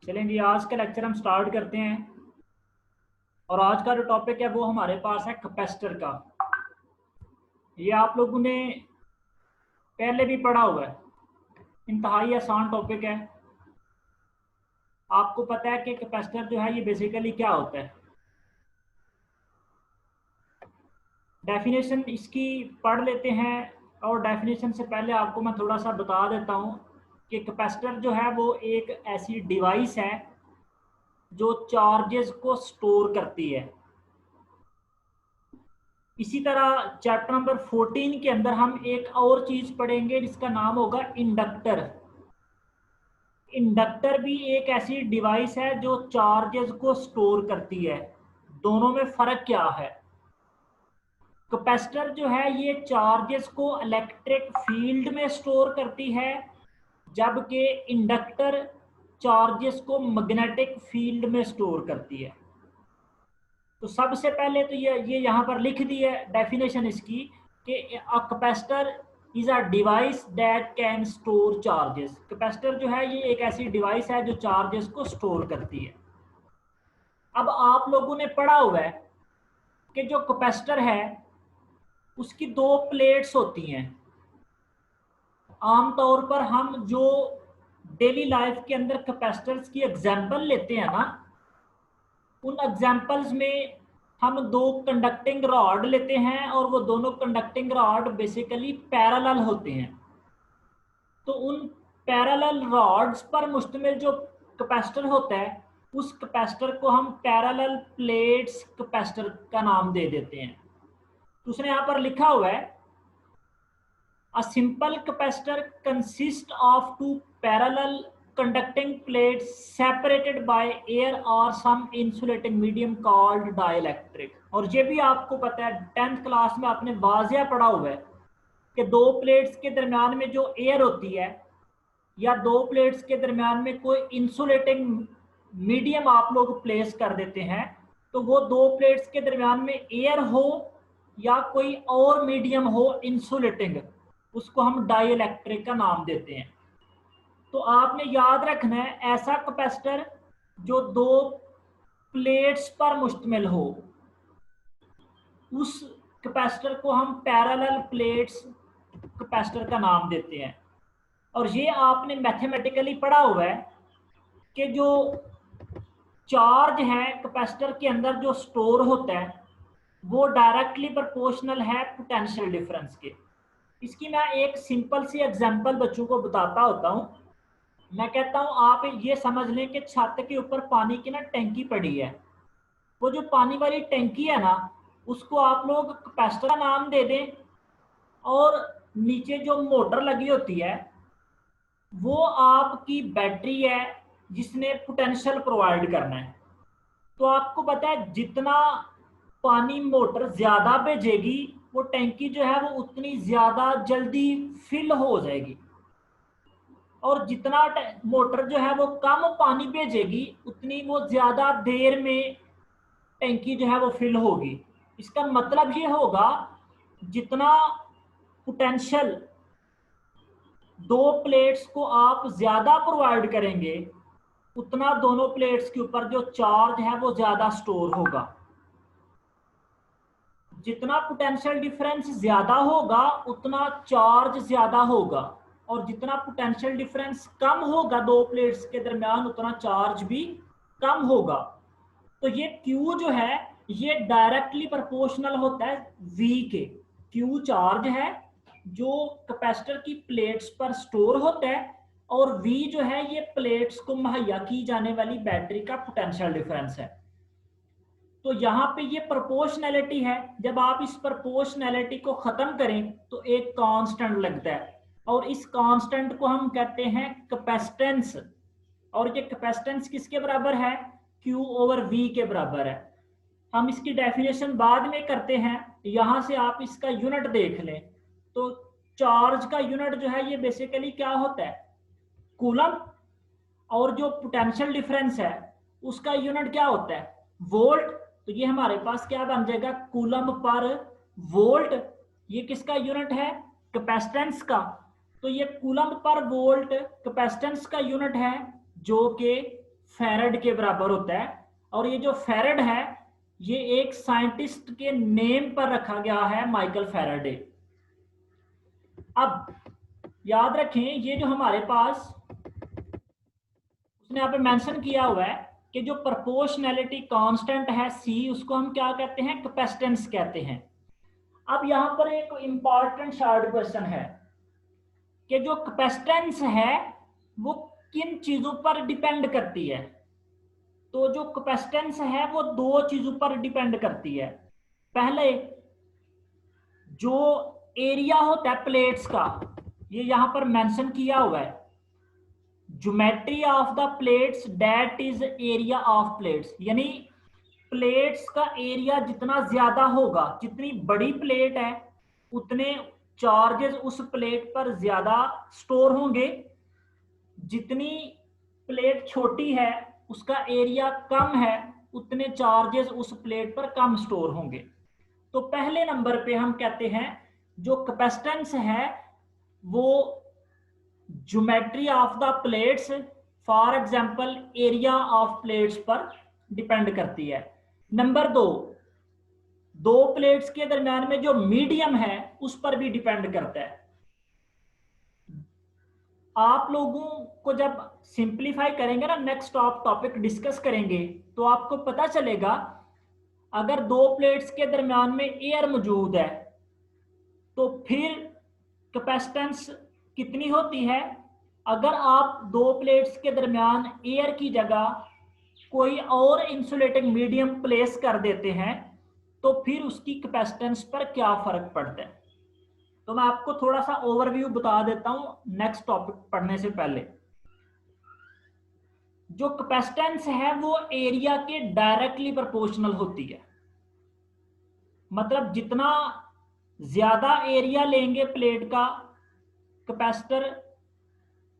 चलें जी, आज का लेक्चर हम स्टार्ट करते हैं। और आज का जो टॉपिक है वो हमारे पास है कैपेसिटर का। ये आप लोगों ने पहले भी पढ़ा हुआ है, इंतहाई आसान टॉपिक है। आपको पता है कि कैपेसिटर जो है ये बेसिकली क्या होता है। डेफिनेशन इसकी पढ़ लेते हैं। और डेफिनेशन से पहले आपको मैं थोड़ा सा बता देता हूँ कि कैपेसिटर जो है वो एक ऐसी डिवाइस है जो चार्जेस को स्टोर करती है। इसी तरह चैप्टर नंबर 14 के अंदर हम एक और चीज पढ़ेंगे जिसका नाम होगा इंडक्टर। इंडक्टर भी एक ऐसी डिवाइस है जो चार्जेस को स्टोर करती है। दोनों में फर्क क्या है? कैपेसिटर जो है ये चार्जेस को इलेक्ट्रिक फील्ड में स्टोर करती है, जबकि इंडक्टर चार्जेस को मैग्नेटिक फील्ड में स्टोर करती है। तो सबसे पहले तो ये यहाँ पर लिख दी है डेफिनेशन इसकी कि a capacitor is a device that can store charges. Capacitor जो है ये एक ऐसी डिवाइस है जो चार्जेस को स्टोर करती है। अब आप लोगों ने पढ़ा हुआ है कि जो कैपेसिटर है उसकी दो प्लेट्स होती हैं। आमतौर पर हम जो डेली लाइफ के अंदर कैपेसिटर्स की एग्जांपल लेते हैं ना, उन एग्जाम्पल्स में हम दो कंडक्टिंग रॉड लेते हैं और वो दोनों कंडक्टिंग रॉड बेसिकली पैरेलल होते हैं। तो उन पैरेलल रॉड्स पर मुश्तमिल जो कैपेसिटर होता है उस कैपेसिटर को हम पैरेलल प्लेट्स कैपेसिटर का नाम दे देते हैं। तो उसने यहाँ पर लिखा हुआ है a simple capacitor consists of two parallel conducting plates separated by air or some insulating medium called dielectric। और ये भी आपको पता है, 10th क्लास में आपने वाजिया पढ़ा हुआ है कि दो प्लेट्स के दरमियान में जो एयर होती है या दो प्लेट्स के दरमियान में कोई इंसुलेटिंग मीडियम आप लोग प्लेस कर देते हैं, तो वो दो प्लेट्स के दरमियान में एयर हो या कोई और मीडियम हो इंसुलेटिंग, उसको हम डाइइलेक्ट्रिक का नाम देते हैं। तो आपने याद रखना है ऐसा कैपेसिटर जो दो प्लेट्स पर मुश्तमिल हो, उस कैपेसिटर को हम पैरेलल प्लेट्स कैपेसिटर का नाम देते हैं। और ये आपने मैथमेटिकली पढ़ा हुआ है कि जो चार्ज है कैपेसिटर के अंदर जो स्टोर होता है वो डायरेक्टली प्रोपोर्शनल है पोटेंशियल डिफरेंस के। इसकी मैं एक सिंपल सी एग्जांपल बच्चों को बताता होता हूँ। मैं कहता हूँ आप ये समझ लें कि छत के ऊपर पानी की ना टंकी पड़ी है। वो जो पानी वाली टंकी है ना, उसको आप लोग कैपेसिटर का नाम दे दें, और नीचे जो मोटर लगी होती है वो आपकी बैटरी है जिसने पोटेंशियल प्रोवाइड करना है। तो आपको पता है जितना पानी मोटर ज्यादा भेजेगी वो टैंकी जो है वो उतनी ज्यादा जल्दी फिल हो जाएगी, और जितना मोटर जो है वो कम पानी भेजेगी उतनी वो ज्यादा देर में टैंकी जो है वो फिल होगी। इसका मतलब ये होगा जितना पोटेंशियल दो प्लेट्स को आप ज्यादा प्रोवाइड करेंगे उतना दोनों प्लेट्स के ऊपर जो चार्ज है वो ज्यादा स्टोर होगा। जितना पोटेंशियल डिफरेंस ज्यादा होगा उतना चार्ज ज्यादा होगा, और जितना पोटेंशियल डिफरेंस कम होगा दो प्लेट्स के दरमियान उतना चार्ज भी कम होगा। तो ये Q जो है ये डायरेक्टली प्रोपोर्शनल होता है V के। Q चार्ज है जो कैपेसिटर की प्लेट्स पर स्टोर होता है, और V जो है ये प्लेट्स को मुहैया की जाने वाली बैटरी का पोटेंशियल डिफरेंस है। तो यहाँ पे ये प्रोपोर्शनैलिटी है। जब आप इस प्रोपोर्शनैलिटी को खत्म करें तो एक कांस्टेंट लगता है, और इस कांस्टेंट को हम कहते हैं कैपेसिटेंस। और ये कैपेसिटेंस किसके बराबर है? Q ओवर V के बराबर है। हम इसकी डेफिनेशन बाद में करते हैं, यहां से आप इसका यूनिट देख लें। तो चार्ज का यूनिट जो है ये बेसिकली क्या होता है? कूलम। और जो पोटेंशियल डिफरेंस है उसका यूनिट क्या होता है? वोल्ट। तो ये हमारे पास क्या बन जाएगा? Coulomb per volt. ये किसका यूनिट है? कैपेसिटेंस का। तो ये कूलम पर वोल्ट कैपेसिटेंस का यूनिट है जो कि फैरड के बराबर होता है। और ये जो फैरड है ये एक साइंटिस्ट के नेम पर रखा गया है, माइकल फैराडे। अब याद रखें ये जो हमारे पास उसने यहाँ पे मेंशन किया हुआ है कि जो प्रोपोर्शनैलिटी कांस्टेंट है C, उसको हम क्या कहते हैं, कैपेसिटेंस कहते हैं। अब यहाँ पर एक इंपॉर्टेंट शार्ट क्वेश्चन है कि जो कैपेसिटेंस है वो किन चीजों पर डिपेंड करती है। तो जो कैपेसिटेंस है वो दो चीजों पर डिपेंड करती है। पहले जो एरिया होता है प्लेट्स का, ये यहां पर मेंशन किया हुआ है, geometry of the plates that is area of plates, यानी प्लेट्स का एरिया जितना ज्यादा होगा, जितनी बड़ी प्लेट है उतने चार्जेस उस प्लेट पर ज्यादा स्टोर होंगे, जितनी प्लेट छोटी है उसका एरिया कम है उतने चार्जेस उस प्लेट पर कम स्टोर होंगे। तो पहले नंबर पे हम कहते हैं जो कैपेसिटेंस है वो geometry of the plates, for example area of plates पर डिपेंड करती है। नंबर दो प्लेट्स के दरम्यान में जो मीडियम है उस पर भी डिपेंड करता है। आप लोगों को जब सिंप्लीफाई करेंगे ना, नेक्स्ट टॉपिक डिस्कस करेंगे, तो आपको पता चलेगा अगर दो प्लेट्स के दरम्यान में एयर मौजूद है तो फिर कैपेसिटेंस कितनी होती है। अगर आप दो प्लेट्स के दरम्यान एयर की जगह कोई और इंसुलेटिंग मीडियम प्लेस कर देते हैं तो फिर उसकी कैपेसिटेंस पर क्या फर्क पड़ता है। तो मैं आपको थोड़ा सा ओवरव्यू बता देता हूं नेक्स्ट टॉपिक पढ़ने से पहले। जो कैपेसिटेंस है वो एरिया के डायरेक्टली प्रोपोर्शनल होती है, मतलब जितना ज्यादा एरिया लेंगे प्लेट का कैपेसिटर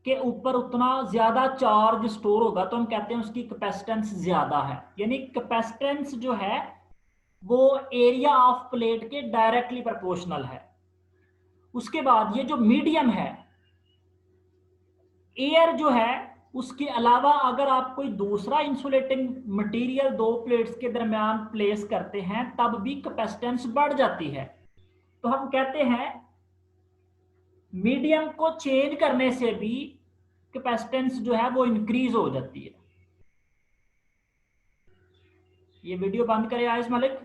के ऊपर उतना ज्यादा चार्ज स्टोर होगा, तो हम कहते हैं उसकी कैपेसिटेंस ज्यादा है। यानी कैपेसिटेंस जो है वो एरिया ऑफ प्लेट के डायरेक्टली प्रोपोर्शनल है। उसके बाद ये जो मीडियम है, एयर जो है, उसके अलावा अगर आप कोई दूसरा इंसुलेटिंग मटेरियल दो प्लेट्स के दरमियान प्लेस करते हैं तब भी कैपेसिटेंस बढ़ जाती है। तो हम कहते हैं मीडियम को चेंज करने से भी कैपेसिटेंस जो है वो इंक्रीज हो जाती है। ये वीडियो बंद करे आयस मलिक।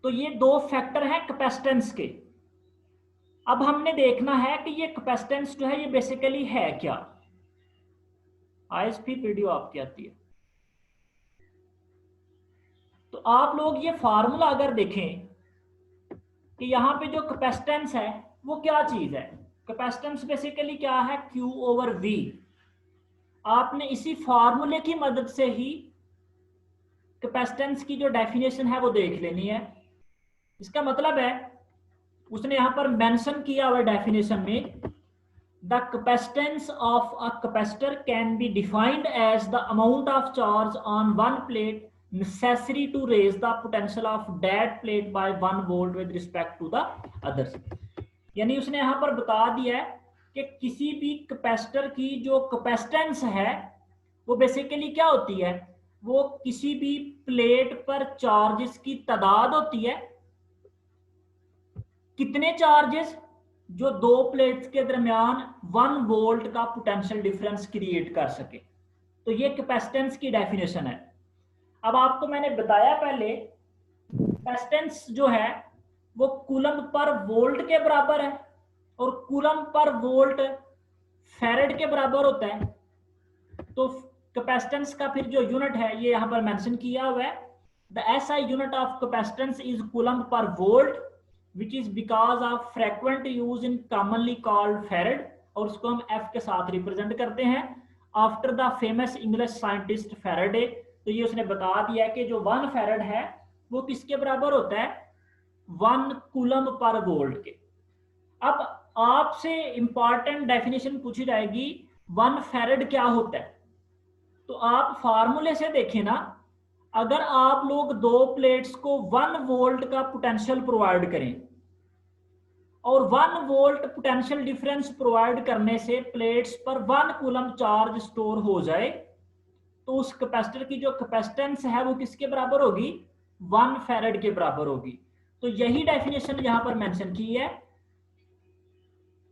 तो ये दो फैक्टर हैं कैपेसिटेंस के। अब हमने देखना है कि ये कैपेसिटेंस जो है ये बेसिकली है क्या। आयस फिर वीडियो आपकी आती है। तो आप लोग ये फार्मूला अगर देखें कि यहाँ पे जो कैपेसिटेंस है वो क्या चीज है। कैपेसिटेंस बेसिकली क्या है, Q ओवर V। आपने इसी फार्मूले की मदद से ही कैपेसिटेंस की जो डेफिनेशन है वो देख लेनी है। इसका मतलब है उसने यहां पर मेंशन किया हुआ डेफिनेशन में, the capacitance of a capacitor can be defined as the amount of charge on one plate necessary to raise the potential of that plate by 1 volt with respect to the others। यानी उसने यहां पर बता दिया है कि किसी भी कैपेसिटर की जो कैपेसिटेंस है वो बेसिकली क्या होती है, वो किसी भी प्लेट पर चार्जेस की तादाद होती है। कितने चार्जेस, जो दो प्लेट्स के दरमियान 1 वोल्ट का पोटेंशियल डिफरेंस क्रिएट कर सके। तो ये कैपेसिटेंस की डेफिनेशन है। अब आपको मैंने बताया पहले कैपेसिटेंस जो है वो कूलम पर वोल्ट के बराबर है और कूलम पर वोल्ट फैरेड के बराबर होता है। तो कैपेसिटेंस का फिर जो यूनिट है ये यहां पर मेंशन किया हुआ है, the SI unit of capacitance is coulomb per volt which is because of frequent use in commonly called farad, और उसको हम F के साथ रिप्रेजेंट करते हैं after the famous English scientist Faraday. तो ये उसने बता दिया कि जो 1 फैरेड है वो किसके बराबर होता है, 1 कूलम पर वोल्ट के। अब आपसे इंपॉर्टेंट डेफिनेशन पूछी जाएगी 1 फैरेड क्या होता है। तो आप फार्मूले से देखें ना, अगर आप लोग दो प्लेट्स को 1 वोल्ट का पोटेंशियल प्रोवाइड करें और 1 वोल्ट पोटेंशियल डिफरेंस प्रोवाइड करने से प्लेट्स पर 1 कूलम चार्ज स्टोर हो जाए, तो उस कैपेसिटर की जो कैपेसिटेंस है वो किसके बराबर होगी? 1 फैरेड के बराबर होगी। तो यही डेफिनेशन यहां पर मेंशन की है।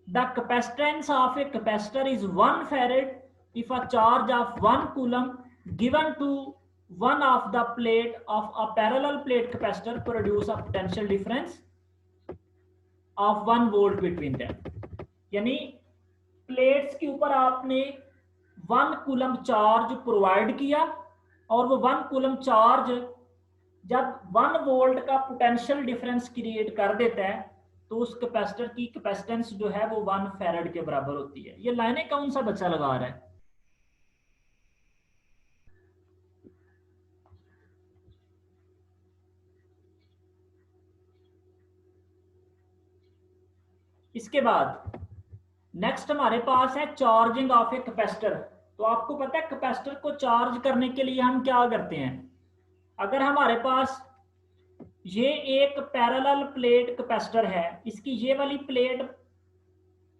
The capacitance of a capacitor is 1 farad if a charge of 1 coulomb given to one of the plate of a parallel plate capacitor produce a potential difference of 1 volt between them। यानी plates के ऊपर आपने 1 coulomb charge provide किया और वो 1 coulomb charge जब 1 volt का potential difference create कर देता है तो उस कैपेसिटर की कैपेसिटेंस जो है वो 1 फैरेड के बराबर होती है। ये लाइनें कौन सा बच्चा लगा रहा है? इसके बाद नेक्स्ट हमारे पास है चार्जिंग ऑफ ए कैपेसिटर। तो आपको पता है कैपेसिटर को चार्ज करने के लिए हम क्या करते हैं? अगर हमारे पास ये एक पैरेलल प्लेट कैपेसिटर है, इसकी ये वाली प्लेट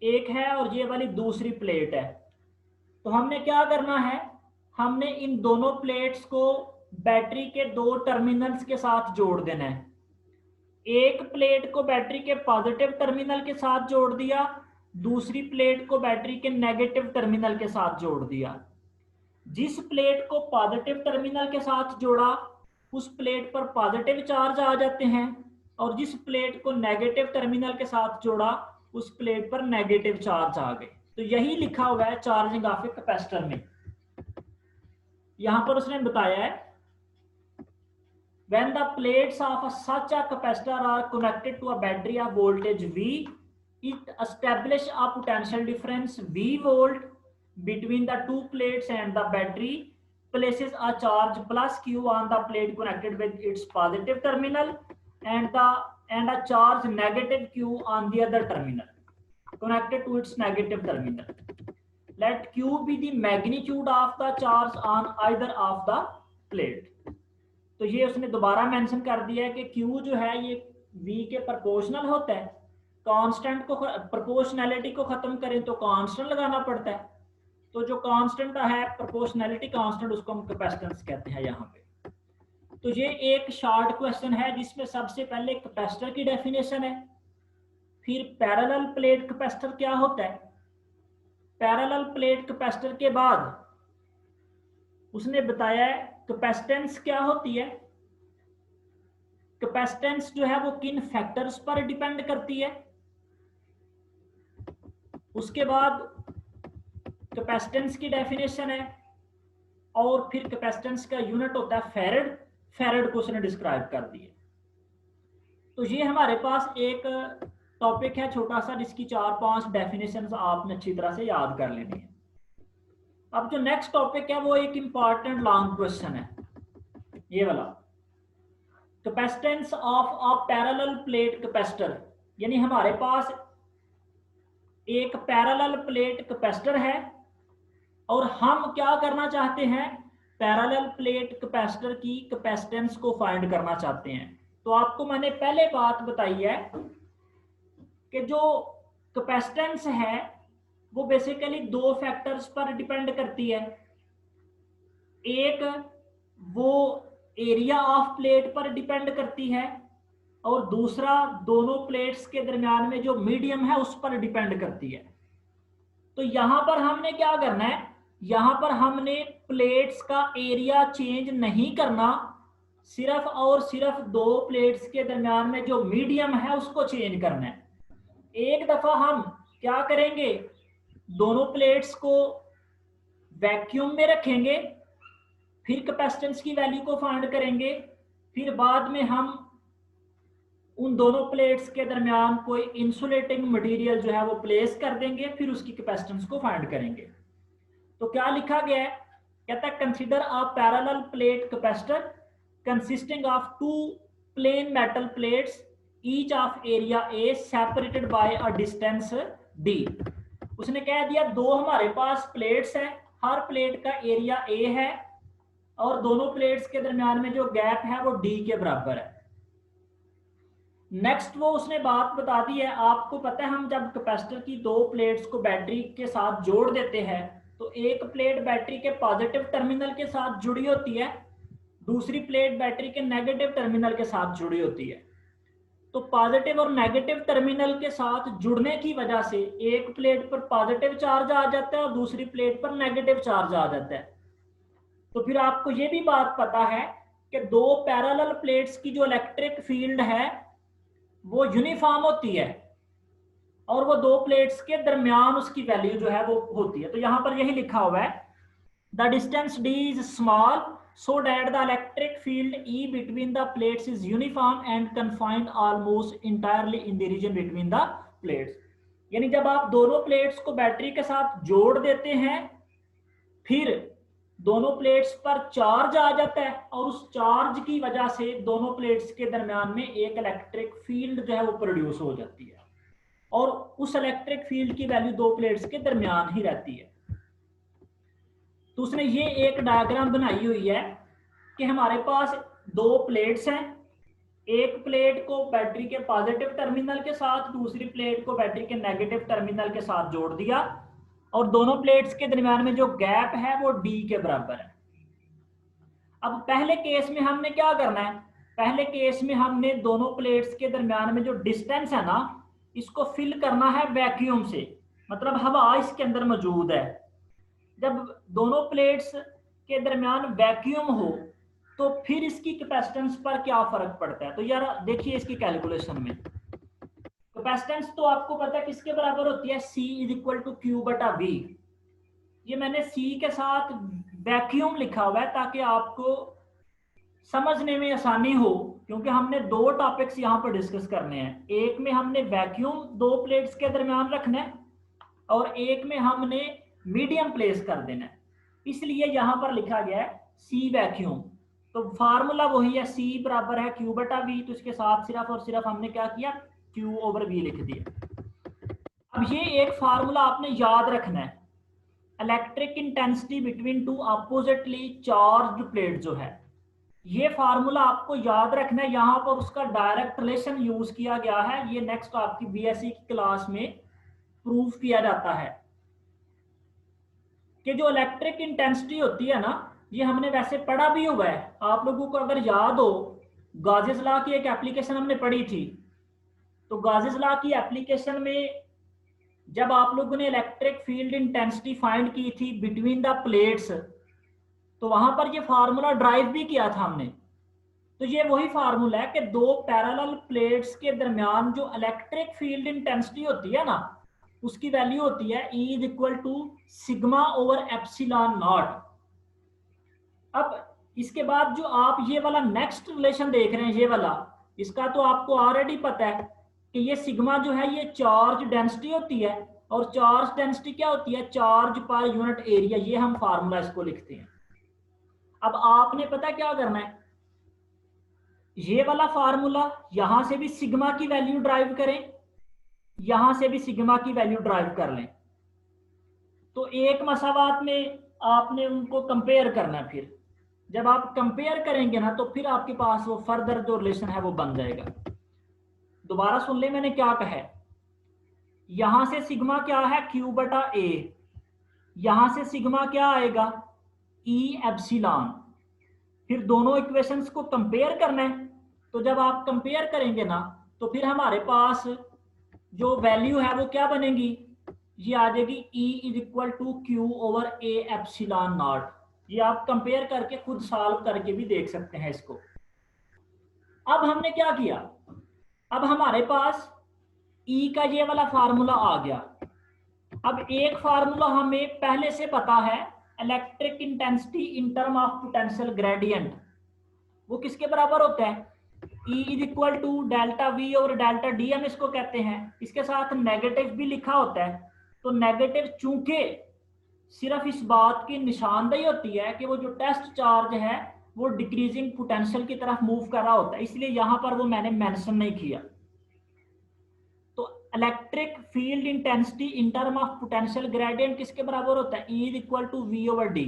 एक है और ये वाली दूसरी प्लेट है, तो हमने क्या करना है? हमने इन दोनों प्लेट्स को बैटरी के 2 टर्मिनल्स के साथ जोड़ देना है। एक प्लेट को बैटरी के पॉजिटिव टर्मिनल के साथ जोड़ दिया, दूसरी प्लेट को बैटरी के नेगेटिव टर्मिनल के साथ जोड़ दिया। जिस प्लेट को पॉजिटिव टर्मिनल के साथ जोड़ा उस प्लेट पर पॉजिटिव चार्ज आ जाते हैं, और जिस प्लेट को नेगेटिव टर्मिनल के साथ जोड़ा उस प्लेट पर नेगेटिव चार्ज आ गए। तो यही लिखा हुआ है चार्जिंग ऑफ ए कैपेसिटर में। यहां पर उसने बताया है when the plates of such a capacitor are connected to a battery of voltage V, it establish a potential difference V volt between the 2 plates, and the battery places a charge plus Q on the plate connected with its positive terminal, and a charge negative Q on the other terminal connected to its negative terminal. Let Q be the magnitude of the charge on either of the plate। तो ये उसने दोबारा mention कर दिया है कि Q जो है ये V के प्रोपोर्शनल होता है। कांस्टेंट को, प्रोपोर्शनैलिटी को खत्म करें तो कांस्टेंट लगाना पड़ता है, तो जो कांस्टेंट है प्रोपोर्शनैलिटी कांस्टेंट उसको हम कैपेसिटेंस कहते हैं यहाँ पे। तो ये एक शॉर्ट क्वेश्चन है जिसमें सबसे पहले कैपेसिटर की डेफिनेशन है, फिर पैरेलल प्लेट कैपेसिटर क्या होता है, पैरेलल प्लेट कैपेसिटर के बाद उसने बताया है कैपेसिटेंस क्या होती है। कैपेसिटेंस जो है वो किन फैक्टर्स पर डिपेंड करती है। उसके बाद कैपेसिटेंस की डेफिनेशन है, और फिर कैपेसिटेंस का यूनिट होता है फैरेड। फैरेड को उसने डिस्क्राइब कर दिया। तो ये हमारे पास एक टॉपिक है छोटा सा जिसकी 4-5 डेफिनेशंस आपने अच्छी तरह से याद कर लेनी है। अब जो नेक्स्ट टॉपिक है वो एक इंपॉर्टेंट लॉन्ग क्वेश्चन है, ये वाला, capacitance of a parallel plate capacitor. यानी हमारे पास एक पैरेलल प्लेट कैपेसिटर है और हम क्या करना चाहते हैं? पैरेलल प्लेट कैपेसिटर की कैपेसिटेंस को फाइंड करना चाहते हैं। तो आपको मैंने पहले बात बताई है कि जो कैपेसिटेंस है वो बेसिकली 2 फैक्टर्स पर डिपेंड करती है। एक वो एरिया ऑफ प्लेट पर डिपेंड करती है, और दूसरा दोनों प्लेट्स के दरमियान में जो मीडियम है उस पर डिपेंड करती है। तो यहां पर हमने क्या करना है? यहां पर हमने प्लेट्स का एरिया चेंज नहीं करना, सिर्फ और सिर्फ 2 प्लेट्स के दरमियान में जो मीडियम है उसको चेंज करना है। एक दफा हम क्या करेंगे? दोनों प्लेट्स को वैक्यूम में रखेंगे, फिर कैपेसिटेंस की वैल्यू को फाइंड करेंगे, फिर बाद में हम उन दोनों प्लेट्स के दरमियान कोई इंसुलेटिंग मटेरियल जो है वो प्लेस कर देंगे, फिर उसकी कैपेसिटेंस को फाइंड करेंगे। तो क्या लिखा गया है? कहता है consider a parallel plate capacitor consisting of 2 plane metal plates each of area A separated by a distance d। उसने कह दिया 2 हमारे पास प्लेट्स हैं, हर प्लेट का एरिया a है और दोनों प्लेट्स के दरमियान में जो गैप है वो d के बराबर है। नेक्स्ट वो उसने बात बता दी है, आपको पता है हम जब कैपेसिटर की दो प्लेट्स को बैटरी के साथ जोड़ देते हैं तो एक प्लेट बैटरी के पॉजिटिव टर्मिनल के साथ जुड़ी होती है, दूसरी प्लेट बैटरी के नेगेटिव टर्मिनल के साथ जुड़ी होती है। तो पॉजिटिव और नेगेटिव टर्मिनल के साथ जुड़ने की वजह से एक प्लेट पर पॉजिटिव चार्ज आ जाता है और दूसरी प्लेट पर नेगेटिव चार्ज आ जाता है। तो फिर आपको ये भी बात पता है कि दो पैरेलल प्लेट्स की जो इलेक्ट्रिक फील्ड है वो यूनिफॉर्म होती है और वो दो प्लेट्स के दरमियान उसकी वैल्यू जो है वो होती है। तो यहां पर यही लिखा हुआ है, the distance d is small so that the electric field E between the plates is uniform and confined almost entirely in the region between the plates। यानी जब आप दोनों प्लेट्स को बैटरी के साथ जोड़ देते हैं फिर दोनों प्लेट्स पर चार्ज आ जाता है और उस चार्ज की वजह से दोनों प्लेट्स के दरमियान में एक इलेक्ट्रिक फील्ड जो है वो प्रोड्यूस हो जाती है और उस इलेक्ट्रिक फील्ड की वैल्यू दो प्लेट्स के दरमियान ही रहती है। तो उसने ये एक डायग्राम बनाई हुई है कि हमारे पास दो प्लेट्स हैं, एक प्लेट को बैटरी के पॉजिटिव टर्मिनल के साथ दूसरी प्लेट को बैटरी के नेगेटिव टर्मिनल के साथ जोड़ दिया और दोनों प्लेट्स के दरमियान में जो गैप है वो d के बराबर है। अब पहले केस में हमने क्या करना है, पहले केस में हमने दोनों प्लेट्स के दरमियान में जो डिस्टेंस है ना इसको फिल करना है वैक्यूम से, मतलब हवा इसके अंदर मौजूद है। जब दोनों प्लेट्स के दरमियान वैक्यूम हो तो फिर इसकी कैपेसिटेंस पर क्या फर्क पड़ता है। तो यार देखिए इसकी कैलकुलेशन में कैपेसिटेंस तो आपको पता है किसके बराबर होती है, C is equal to Q बटा वी। ये मैंने C के साथ वैक्यूम लिखा हुआ है ताकि आपको समझने में आसानी हो, क्योंकि हमने दो टॉपिक्स यहाँ पर डिस्कस करने हैं। एक में हमने वैक्यूम दो प्लेट्स के दरमियान रखना है और एक में हमने मीडियम प्लेस कर देना है, इसलिए यहां पर लिखा गया है सी वैक्यूम। तो फार्मूला वही है, सी बराबर है क्यू बटा वी, तो इसके साथ सिर्फ और सिर्फ हमने क्या किया, क्यू ओवर वी लिख दिया। अब ये एक फार्मूला आपने याद रखना है, electric intensity between two oppositely charge plate जो है, ये फार्मूला आपको याद रखना है। यहाँ पर उसका डायरेक्ट रिलेशन यूज किया गया है, ये नेक्स्ट आपकी बीएससी की क्लास में प्रूव किया जाता है कि जो इलेक्ट्रिक इंटेंसिटी होती है ना, ये हमने वैसे पढ़ा भी हुआ है। आप लोगों को अगर याद हो गॉसेस लॉ की एक एप्लीकेशन हमने पढ़ी थी, तो गॉसेस लॉ की एप्लीकेशन में जब आप लोगों ने इलेक्ट्रिक फील्ड इंटेंसिटी फाइंड की थी बिटवीन द प्लेट्स, तो वहां पर ये फार्मूला ड्राइव भी किया था हमने। तो ये वही फार्मूला है कि दो पैरेलल प्लेट्स के दरमियान जो इलेक्ट्रिक फील्ड इंटेंसिटी होती है ना उसकी वैल्यू होती है E is equal to sigma over epsilon not. अब इसके बाद जो आप ये वाला नेक्स्ट रिलेशन देख रहे हैं, ये वाला, इसका तो आपको ऑलरेडी पता है कि ये सिग्मा जो है ये चार्ज डेंसिटी होती है और चार्ज डेंसिटी क्या होती है, चार्ज पर यूनिट एरिया। ये हम फार्मूला इसको लिखते हैं। अब आपने पता क्या करना है, ये वाला फार्मूला यहां से भी सिग्मा की वैल्यू ड्राइव करें, यहां से भी सिग्मा की वैल्यू ड्राइव कर लें, तो एक मसावात में आपने उनको कंपेयर करना है। फिर जब आप कंपेयर करेंगे ना तो फिर आपके पास वो फर्दर जो रिलेशन है वो बन जाएगा। दोबारा सुन ले मैंने क्या कहा है, यहां से सिग्मा क्या है, क्यू बटा ए, यहां से सिग्मा क्या आएगा, ई एप्सिलॉन। फिर दोनों इक्वेशंस को कंपेयर करना है, तो जब आप कंपेयर करेंगे ना तो फिर हमारे पास जो वैल्यू है वो क्या बनेगी, ये आ जाएगी E is equal to Q over A epsilon not. ये आप कंपेयर करके खुद सॉल्व करके भी देख सकते हैं इसको। अब हमने क्या किया, अब हमारे पास E का ये वाला फार्मूला आ गया। अब एक फार्मूला हमें पहले से पता है, electric intensity in term of potential gradient, वो किसके बराबर होता है, E is equal to delta V और डेल्टा डी हम इसको कहते हैं। इसके साथ नेगेटिव भी लिखा होता है, तो नेगेटिव चूंकि सिर्फ इस बात की निशानदेही होती है कि वो जो टेस्ट चार्ज है वो डिक्रीजिंग पोटेंशियल की तरफ मूव कर रहा होता है, इसलिए यहां पर वो मैंने मेंशन नहीं किया। तो electric field intensity in term of potential gradient किसके बराबर होता है, E is equal to V over D.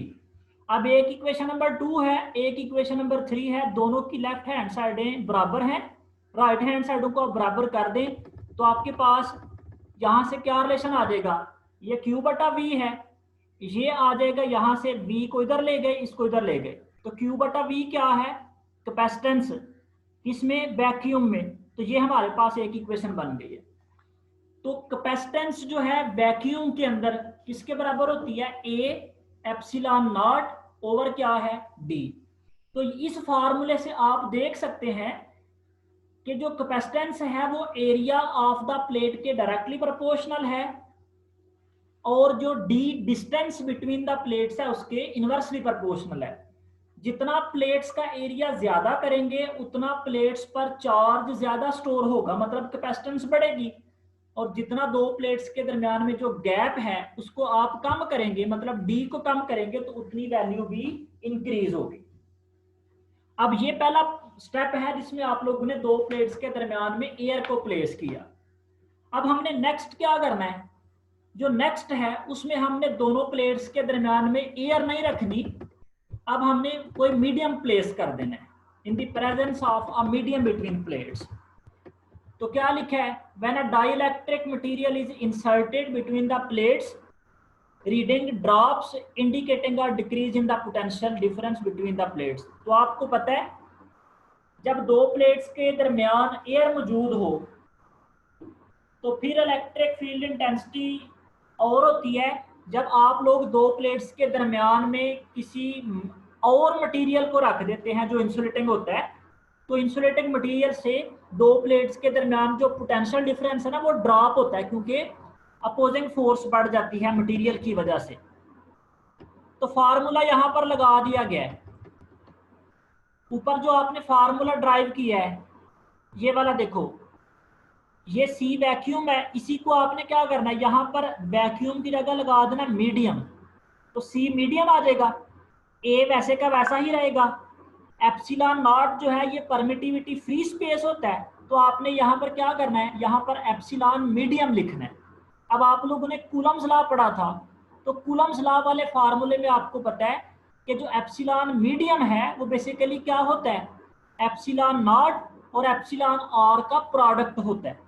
अब एक इक्वेशन नंबर 2 है, एक इक्वेशन नंबर 3 है, दोनों की लेफ्ट हैंड साइडें बराबर हैं राइट हैंड साइडों को आप बराबर कर दें तो आपके पास यहाँ से क्या रिलेशन आ जाएगा, ये Q बटा V है, ये आ जाएगा यहाँ से V को इधर ले गए, इसको इधर ले गए, तो Q बटा V क्या है, कैपेसिटेंस इसमें वैक्यूम में, तो ये हमारे पास एक इक्वेशन बन गई है। तो कैपेसिटेंस जो है वैक्यूम के अंदर किसके बराबर होती है, ए एप्सिलॉन नॉट ओवर क्या है, डी। तो इस फार्मूले से आप देख सकते हैं कि जो कैपेसिटेंस है वो एरिया ऑफ द प्लेट के डायरेक्टली प्रोपोर्शनल है, और जो D distance between the plates है उसके इनवर्सली प्रोपोर्शनल है। जितना प्लेट्स का एरिया ज्यादा करेंगे उतना प्लेट्स पर चार्ज ज्यादा स्टोर होगा, मतलब कैपेसिटेंस बढ़ेगी, और जितना दो प्लेट्स के दरमियान में जो गैप है उसको आप कम करेंगे, मतलब डी को कम करेंगे, तो उतनी वैल्यू भी इंक्रीज होगी। अब ये पहला स्टेप है जिसमें आप लोगों ने दो प्लेट्स के दरमियान में एयर को प्लेस किया। अब हमने नेक्स्ट क्या करना है, जो नेक्स्ट है उसमें हमने दोनों प्लेट्स के दरमियान में एयर नहीं रखनी, अब हमने कोई मीडियम प्लेस कर देना है, in the presence of a medium between plates. तो क्या लिखा है, when a dielectric material is inserted between the plates reading drops indicating a decrease in the potential difference between the plates. तो आपको पता है जब दो प्लेट्स के दरमियान एयर मौजूद हो तो फिर इलेक्ट्रिक फील्ड इंटेंसिटी और होती है जब आप लोग दो प्लेट्स के दरमियान में किसी और मटेरियल को रख देते हैं जो इंसुलेटिंग होता है, तो इंसुलेटिंग मटेरियल से दो प्लेट्स के दरमियान जो पोटेंशियल डिफरेंस है ना वो ड्रॉप होता है, क्योंकि अपोजिंग फोर्स बढ़ जाती है मटेरियल की वजह से। तो फार्मूला यहां पर लगा दिया गया है, ऊपर जो आपने फार्मूला ड्राइव किया है ये वाला देखो, ये सी वैक्यूम है, इसी को आपने क्या करना है, यहाँ पर वैक्यूम की जगह लगा देना मीडियम, तो सी मीडियम आ जाएगा, ए वैसे का वैसा ही रहेगा, एप्सिलॉन नॉट जो है ये परमिटिविटी फ्री स्पेस होता है, तो आपने यहाँ पर क्या करना है, यहाँ पर एप्सिलॉन मीडियम लिखना है। अब आप लोगों ने कूलम्स लॉ पढ़ा था, तो कूलम्स लॉ वाले फार्मूले में आपको पता है कि जो एप्सिलॉन मीडियम है वो बेसिकली क्या होता है, एप्सिलॉन नॉट और एप्सिलॉन आर का प्रोडक्ट होता है।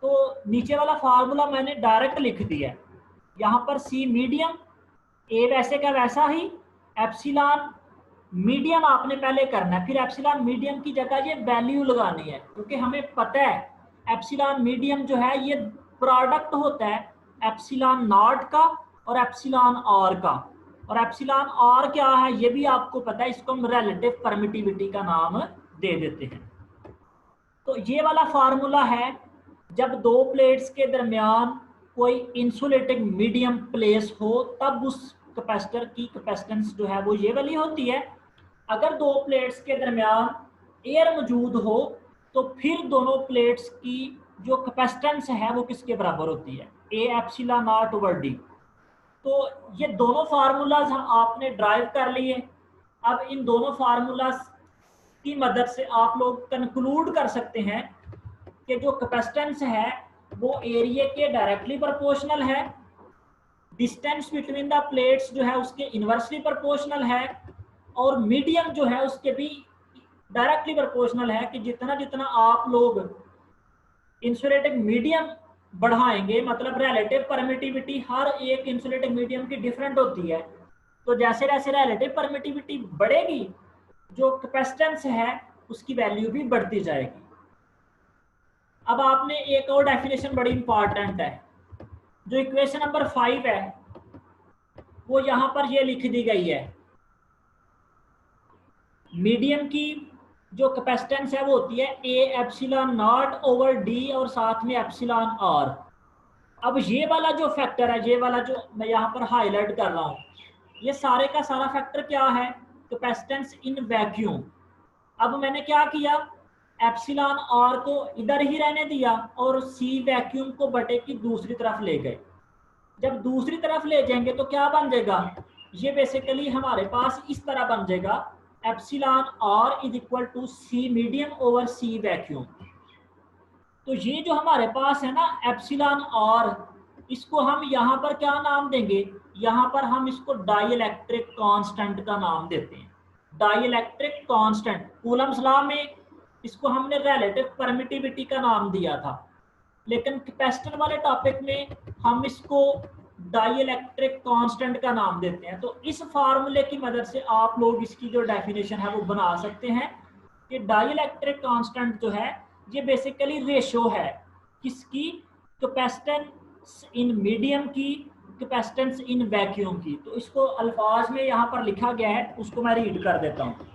तो नीचे वाला फार्मूला मैंने डायरेक्ट लिख दिया, यहाँ पर सी मीडियम, ए वैसे का वैसा ही, एप्सिलॉन मीडियम आपने पहले करना है, फिर एप्सिलॉन मीडियम की जगह ये वैल्यू लगानी है, क्योंकि हमें पता है एप्सिलॉन मीडियम जो है ये प्रोडक्ट होता है एप्सिलॉन नॉट का और एप्सिलॉन आर का, और एप्सिलॉन आर क्या है ये भी आपको पता है, इसको हम रिलेटिव परमिटिविटी का नाम दे देते हैं। तो ये वाला फार्मूला है जब दो प्लेट्स के दरमियान कोई इंसुलेटिंग मीडियम प्लेस हो तब उस कैपेसिटर की कैपेसिटेंस जो है वो ये वाली होती है। अगर दो प्लेट्स के दरमियान एयर मौजूद हो तो फिर दोनों प्लेट्स की जो कैपेसिटेंस है वो किसके बराबर होती है, ए एप्सिलॉन नॉट ओवर डी। तो ये दोनों फार्मूलाज आपने ड्राइव कर लिए। अब इन दोनों फार्मूलाज की मदद से आप लोग कंक्लूड कर सकते हैं कि जो कैपेसिटेंस है वो एरिया के डायरेक्टली प्रोपोर्शनल है, डिस्टेंस बिटवीन द प्लेट्स जो है उसके इनवर्सली प्रोपोर्शनल है, और मीडियम जो है उसके भी डायरेक्टली प्रोपोर्शनल है कि जितना जितना आप लोग इंसुलेटिंग मीडियम बढ़ाएंगे, मतलब रिलेटिव परमिटिविटी हर एक इंसुलेटिंग मीडियम की डिफरेंट होती है, तो जैसे जैसे रिलेटिव परमिटिविटी बढ़ेगी जो कैपेसिटेंस है उसकी वैल्यू भी बढ़ती जाएगी। अब आपने एक और डेफिनेशन बड़ी इंपॉर्टेंट है, जो इक्वेशन नंबर 5 है वो यहां पर ये लिख दी गई है, मीडियम की जो कैपेसिटेंस है वो होती है ए एप्सिलॉन नॉट ओवर डी और साथ में एप्सिलॉन आर। अब ये वाला जो फैक्टर है, ये वाला जो मैं यहाँ पर हाईलाइट कर रहा हूँ, ये सारे का सारा फैक्टर क्या है, कैपेसिटेंस इन वैक्यूम। अब मैंने क्या किया, एप्सिलॉन आर को इधर ही रहने दिया और सी वैक्यूम को बटे की दूसरी तरफ ले गए। जब दूसरी तरफ ले जाएंगे तो क्या बन जाएगा, ये बेसिकली हमारे पास इस तरह बन जाएगा, epsilon R is equal to C medium over C vacuum. तो ये जो हमारे पास है ना एप्सिलॉन आर, इसको हम यहाँ पर क्या नाम देंगे, यहाँ पर हम इसको डाइइलेक्ट्रिक कांस्टेंट का नाम देते हैं। डाइइलेक्ट्रिक कांस्टेंट कूलम्स लॉ में इसको हमने रिलेटिव परमिटिविटी का नाम दिया था, लेकिन कैपेसिटर वाले टॉपिक में हम इसको डाइइलेक्ट्रिक कांस्टेंट का नाम देते हैं। तो इस फार्मूले की मदद से आप लोग इसकी जो डेफिनेशन है वो बना सकते हैं कि डाइइलेक्ट्रिक कांस्टेंट जो है ये बेसिकली रेशो है किसकी, कैपेसिटेंस इन मीडियम की, कैपेसिटेंस इन वैक्यूम की। तो इसको अल्फाज में यहाँ पर लिखा गया है, उसको मैं रीड कर देता हूँ।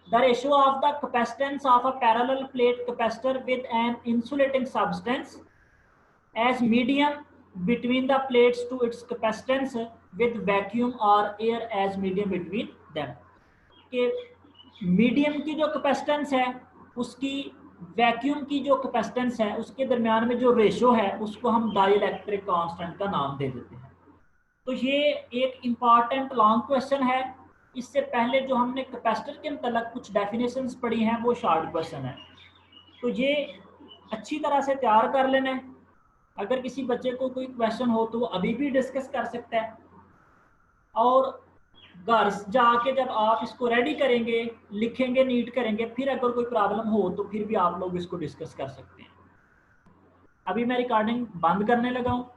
The ratio of the capacitance of a parallel plate capacitor with an insulating substance as medium between the plates to its capacitance with vacuum or air as medium between them। कि medium की जो capacitance है उसकी vacuum की जो capacitance है उसके दरमियान में जो रेशो है उसको हम डाइइलेक्ट्रिक कांस्टेंट का नाम दे देते हैं। तो ये एक इम्पॉर्टेंट लॉन्ग क्वेश्चन है। इससे पहले जो हमने कैपेसिटर के मतलब कुछ डेफिनेशंस पढ़ी हैं वो शॉर्ट क्वेश्चन है, तो ये अच्छी तरह से तैयार कर लेना है। अगर किसी बच्चे को कोई क्वेश्चन हो तो वो अभी भी डिस्कस कर सकता है, और घर जाके जब आप इसको रेडी करेंगे, लिखेंगे, नीट करेंगे, फिर अगर कोई प्रॉब्लम हो तो फिर भी आप लोग इसको डिस्कस कर सकते हैं। अभी मैं रिकॉर्डिंग बंद करने लगा हूँ।